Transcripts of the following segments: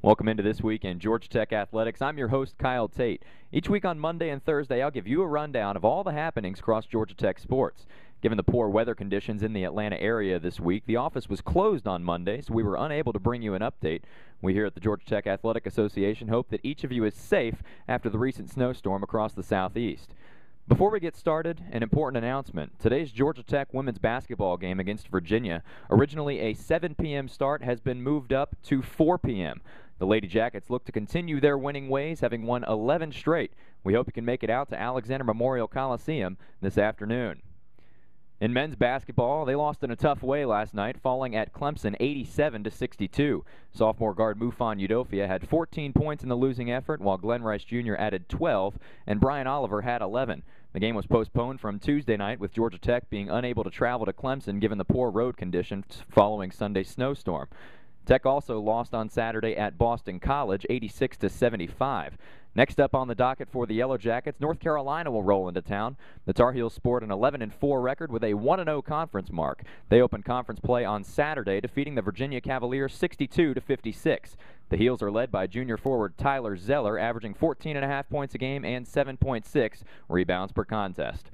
Welcome into This Week in Georgia Tech Athletics. I'm your host, Kyle Tait. Each week on Monday and Thursday, I'll give you a rundown of all the happenings across Georgia Tech sports. Given the poor weather conditions in the Atlanta area this week, the office was closed on Monday, so we were unable to bring you an update. We here at the Georgia Tech Athletic Association hope that each of you is safe after the recent snowstorm across the southeast. Before we get started, an important announcement. Today's Georgia Tech women's basketball game against Virginia, originally a 7 p.m. start, has been moved up to 4 p.m. The Lady Jackets look to continue their winning ways, having won 11 straight. We hope you can make it out to Alexander Memorial Coliseum this afternoon. In men's basketball, they lost in a tough way last night, falling at Clemson 87-62. Sophomore guard Mufon Udofia had 14 points in the losing effort, while Glenn Rice Jr. added 12, and Brian Oliver had 11. The game was postponed from Tuesday night, with Georgia Tech being unable to travel to Clemson given the poor road conditions following Sunday's snowstorm. Tech also lost on Saturday at Boston College, 86-75. Next up on the docket for the Yellow Jackets, North Carolina will roll into town. The Tar Heels sport an 11-4 record with a 1-0 conference mark. They opened conference play on Saturday, defeating the Virginia Cavaliers 62-56. The Heels are led by junior forward Tyler Zeller, averaging 14.5 points a game and 7.6 rebounds per contest.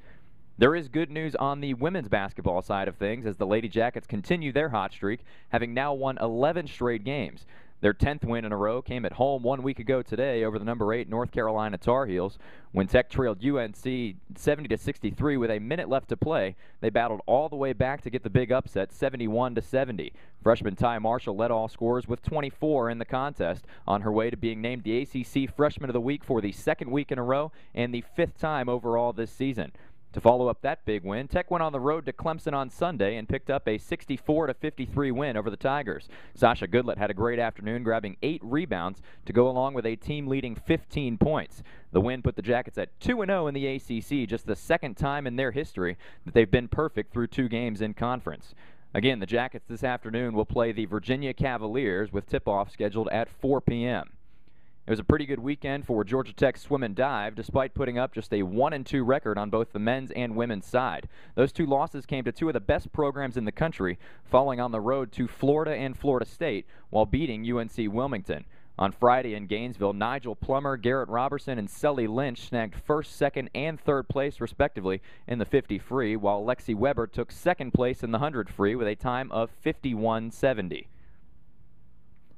There is good news on the women's basketball side of things as the Lady Jackets continue their hot streak, having now won 11 straight games. Their 10th win in a row came at home 1 week ago today over the number 8 North Carolina Tar Heels. When Tech trailed UNC 70-63 with a minute left to play, they battled all the way back to get the big upset, 71-70. Freshman Ty Marshall led all scorers with 24 in the contest, on her way to being named the ACC Freshman of the Week for the second week in a row and the 5th time overall this season. To follow up that big win, Tech went on the road to Clemson on Sunday and picked up a 64-53 win over the Tigers. Sasha Goodlett had a great afternoon, grabbing 8 rebounds to go along with a team-leading 15 points. The win put the Jackets at 2-0 in the ACC, just the second time in their history that they've been perfect through 2 games in conference. Again, the Jackets this afternoon will play the Virginia Cavaliers with tip-off scheduled at 4 p.m. It was a pretty good weekend for Georgia Tech swim and dive, despite putting up just a 1-2 record on both the men's and women's side. Those 2 losses came to 2 of the best programs in the country, falling on the road to Florida and Florida State while beating UNC Wilmington. On Friday in Gainesville, Nigel Plummer, Garrett Robertson, and Sully Lynch snagged 1st, 2nd, and 3rd place, respectively, in the 50 free, while Lexi Weber took 2nd place in the 100 free with a time of 51:70.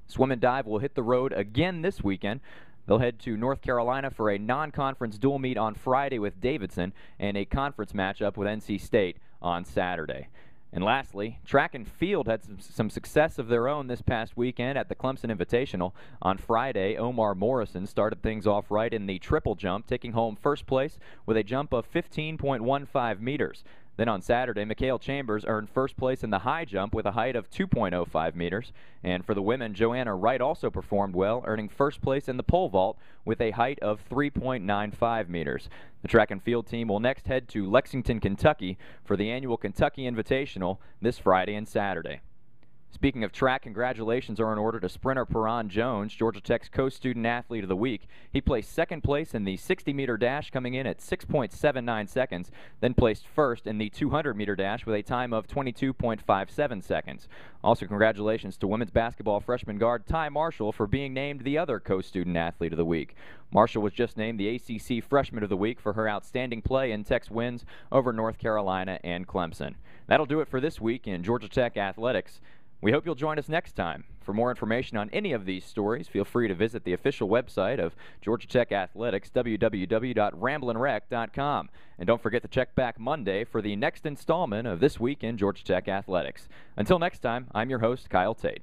Swim and dive will hit the road again this weekend. They'll head to North Carolina for a non-conference dual meet on Friday with Davidson and a conference matchup with NC State on Saturday. And lastly, track and field had some success of their own this past weekend at the Clemson Invitational. On Friday, Omar Morrison started things off right in the triple jump, taking home 1st place with a jump of 15.15 meters. Then on Saturday, Mikhail Chambers earned 1st place in the high jump with a height of 2.05 meters. And for the women, Joanna Wright also performed well, earning 1st place in the pole vault with a height of 3.95 meters. The track and field team will next head to Lexington, Kentucky for the annual Kentucky Invitational this Friday and Saturday. Speaking of track, congratulations are in order to sprinter Perron Jones, Georgia Tech's co-student athlete of the week. He placed 2nd place in the 60-meter dash, coming in at 6.79 seconds, then placed 1st in the 200-meter dash with a time of 22.57 seconds. Also, congratulations to women's basketball freshman guard Ty Marshall for being named the other co-student athlete of the week. Marshall was just named the ACC Freshman of the Week for her outstanding play in Tech's wins over North Carolina and Clemson. That'll do it for this week in Georgia Tech Athletics. We hope you'll join us next time. For more information on any of these stories, feel free to visit the official website of Georgia Tech Athletics, www.ramblinrec.com. And don't forget to check back Monday for the next installment of This Week in Georgia Tech Athletics. Until next time, I'm your host, Kyle Tait.